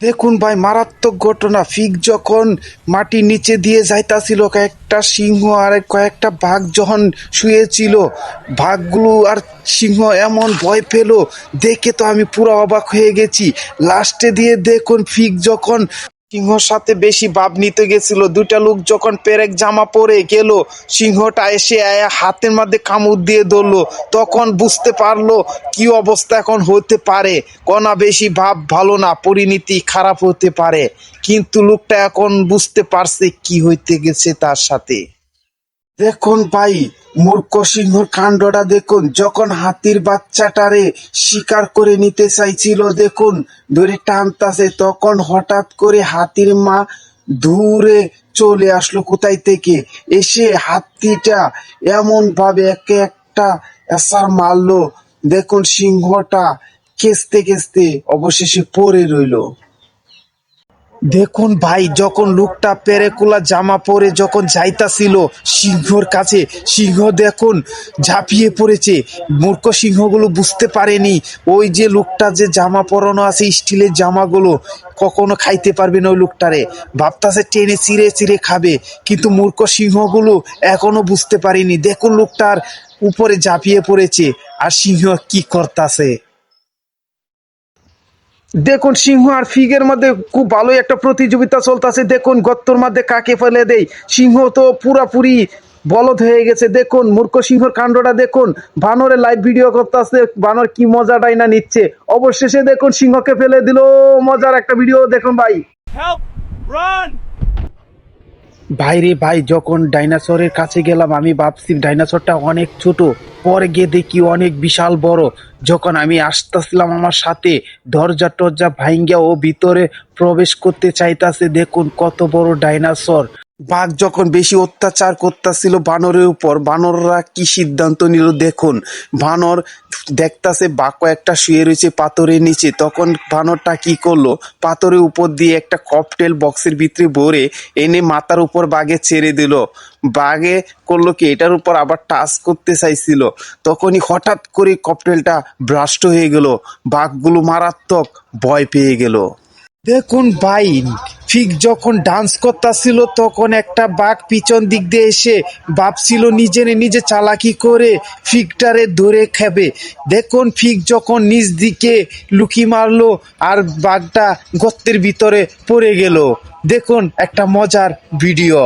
দেখুন ভাই, মারাত্মক ঘটনা। ফিক যখন মাটির নিচে দিয়ে যাইতাছিল, কয়েকটা সিংহ আর কয়েকটা বাঘ যখন শুয়েছিল, বাঘগুলো আর সিংহ এমন ভয় পেল, দেখে তো আমি পুরো অবাক হয়ে গেছি। লাস্টে দিয়ে দেখুন, ফিক যখন সিংহর সাথে বেশি ভাব নিতে গেছিল, দুইটা লোক যখন পেরেক জামা পরে গেল, সিংহটা এসে হাতের মধ্যে কামড় দিয়ে ধরলো। তখন বুঝতে পারলো কি অবস্থা এখন হতে পারে। কনা বেশি ভাব ভালো না, পরিণতি খারাপ হতে পারে। কিন্তু লোকটা এখন বুঝতে পারছে কি হইতে গেছে তার সাথে। দেখুন ভাই, মূর্খ সিংহর কাণ্ডটা দেখুন। যখন হাতির বাচ্চাটারে শিকার করে নিতে চাইছিল, দেখুন ধরে টানতাছে, তখন হঠাৎ করে হাতির মা দূরে চলে আসলো কোথায় থেকে, এসে হাতিটা এমন ভাবে একে একটা এসার মারলো। দেখুন সিংহটা খেস্তে খেস্তে অবশেষে পড়ে রইলো। দেখুন ভাই, যখন লোকটা পেরেকুলা জামা পরে যখন যাইতাছিল সিংহর কাছে, সিংহ দেখুন ঝাঁপিয়ে পড়েছে। মূর্খ সিংহগুলো বুঝতে পারেনি ওই যে লোকটা যে জামা পরানো আছে, স্টিলের জামাগুলো কখনো খাইতে পারবে না ওই লোকটারে, ভাবতাছে টেনে চিরে চিরে খাবে। কিন্তু মূর্খ সিংহগুলো এখনো বুঝতে পারেনি। দেখুন লোকটার উপরে ঝাঁপিয়ে পড়েছে, আর সিংহ কি করতাছে। দেখুন সিংহ আর ফিগের মধ্যে খুব ভালোই একটা প্রতিযোগিতা চলতেছে। দেখুন গর্তর মধ্যে কাকে ফেলে দেয়। সিংহ তো পুরাপুরি বলদ হয়ে গেছে। দেখুন মূর্খ সিংহর কাণ্ডটা দেখুন। বানরে লাইভ ভিডিও করতেছে, বানর কি মজাটাই না নিচ্ছে। অবশেষে দেখুন সিংহকে ফেলে দিল। মজার একটা ভিডিও দেখুন ভাই। Help! Run! ভাইরে ভাই, যখন ডাইনোসরের কাছে গেলাম আমি ভাবছি ডাইনোসরটা অনেক ছোট, পরে গিয়ে দেখি অনেক বিশাল বড়। যখন আমি আসতেছিলাম আমার সাথে, দরজা টরজা ভাঙ্গা ও ভিতরে প্রবেশ করতে চাইতাছে। দেখুন কত বড় ডাইনোসর। বাঘ যখন বেশি অত্যাচার করতেছিল বানরের উপর, বানররা কি সিদ্ধান্ত নিল দেখুন। বানর দেখতাছে বাঘ কয়েকটা শুয়ে রয়েছে পাথরের নিচে, তখন বানরটা কি করলো, পাথরের উপর দিয়ে একটা ককটেল বক্সের ভিতরে ভরে এনে মাথার উপর বাঘে ছেড়ে দিল। বাঘে করলো কি, এটার উপর আবার টাচ করতে চাইছিল, তখনই হঠাৎ করে ককটেলটা ব্রাস্ট হয়ে গেল। বাঘগুলো মারাত্মক ভয় পেয়ে গেল। দেখুন ভাই, ঠিক যখন ডান্স করতেছিল তখন একটা বাঘ পিছন দিক দিয়ে এসে ভাবছিল নিজে নিজে চালাকি করে ফিকটারে ধরে খাবে। দেখুন ফিক যখন নিজ দিকে লুকি মারলো আর বাঘটা গর্তের ভিতরে পড়ে গেল। দেখুন একটা মজার ভিডিও।